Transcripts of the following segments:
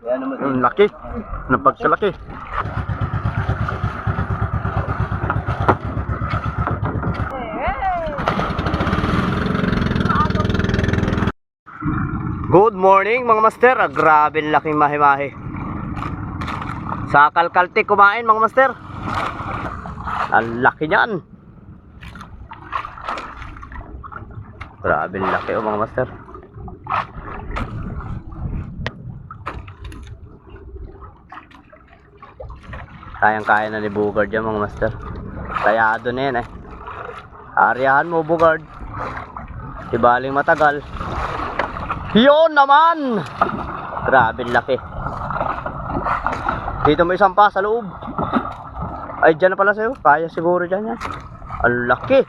Ang laki. Napagkalaki. Good morning mga master. Grabe laking mahi-mahi. Sa Kalkaltik kumain mga master. Ang laki niyan. Grabe laki mga master. Kayang-kaya na ni Bugard yan mga master. Tayado na yan eh. Aryahan mo Bugard. Ibaling matagal. Yun naman. Grabe laki. Dito may isang pa sa loob. Ay dyan na pala sa'yo. Kaya siguro dyan yan. Ang laki.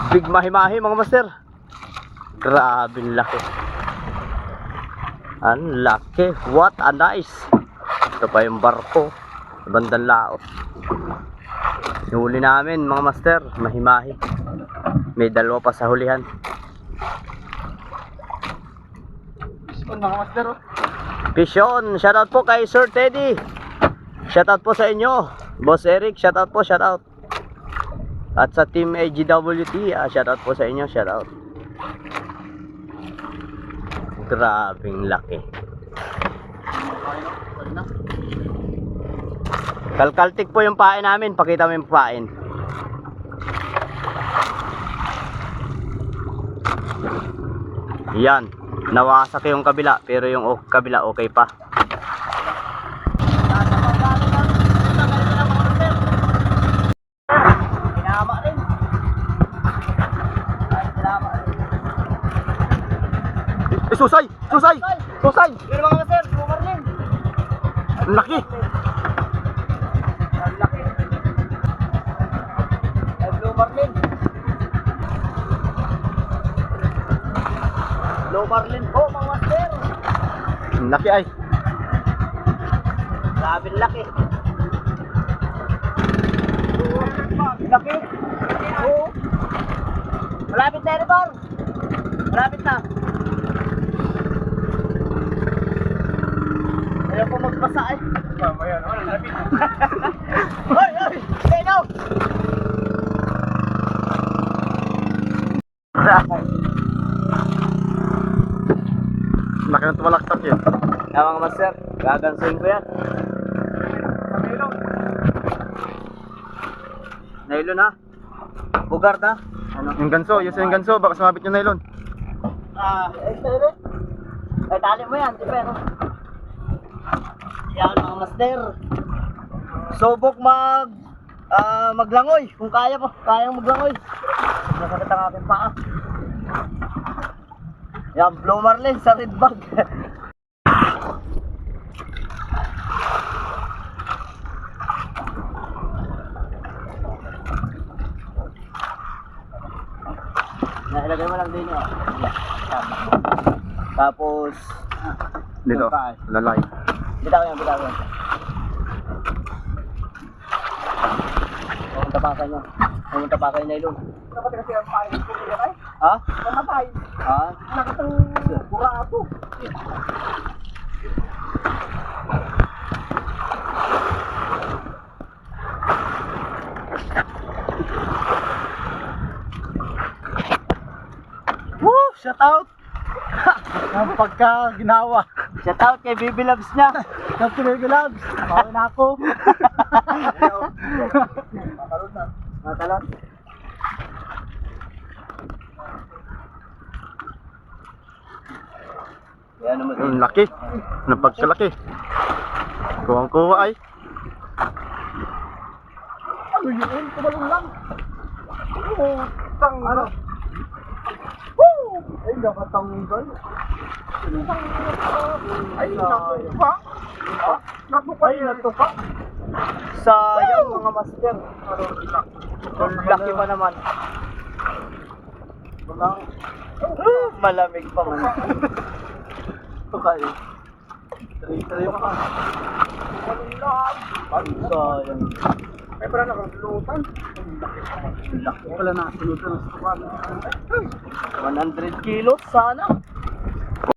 Big mahi-mahi mga master. Grabe laki. Ang laki. What a nice. Ito pa yung barko. Bandang laot. Huli namin mga master. Mahi-mahi. May dalawa pa sa hulihan. Mga master. Pishon. Shoutout po kay Sir Teddy. Shoutout po sa inyo. Boss Eric. Shoutout po. Shoutout. At sa team AGWT. Shoutout po sa inyo. Shoutout. Grabing laki. Kalkaltik po yung pain namin. Pakita mo yung pain. Yan. Nawasak yung kabila. Pero yung kabila okay pa. Kinama rin. Susay! Susay! Susay! Pero mga master, bumar rin. Ang laki. Low marlin po mga master. Laki ay. Grabe laki. Laki. Oo. Malapit na rin, Bar. Malapit na. Ayaw ko magpasa ay. Mamaya naman, malapit na. Hoy, hoy! Stay now! Laki ng tumalaktak yun. Yan mga master, gagansuin ko yan. Nailon. Nailon ha? Bugard ha? Ano? Yung ganso, yung ganso, baka sumabit yung nylon. Excited? Ay, tali mo yan, di pero. Yan mga master. Subok maglangoy, kung kaya po, kayang maglangoy. Nasakit ang aking paa. Yan, blow marlin sa red bag. Nailagay mo lang din yun. Tapos Dito, lalaki. bitaw yan, bitaw yan. Pumunta pa kayo. Pumunta pa kayo na ilong. Dapat kasi ang pain ko nila kay? Ha? Ang pain. Ha? Nakatang burato. Woo! Shout out! Ang pagka ginawa. Shout out kay Baby Loves niya. Ng Pinay Labs. Bawin ako. Matalon na. Matalon. Yan naman. Ang laki. Napagkalaki. Kuwang-kuwa ay. Ano yun? Tumalong lang. Oo. Tang ano? Woo! Ay, nakatanggal. Ay, natupa. Natupa. Ay, natupa. Sayang mga master. Ang laki pa naman. Malamig pa man. Okay. Tray pa. Sayang. Ay, para nakasulutan. Laki pala nakasulutan ng sukan. 100 kilos sana.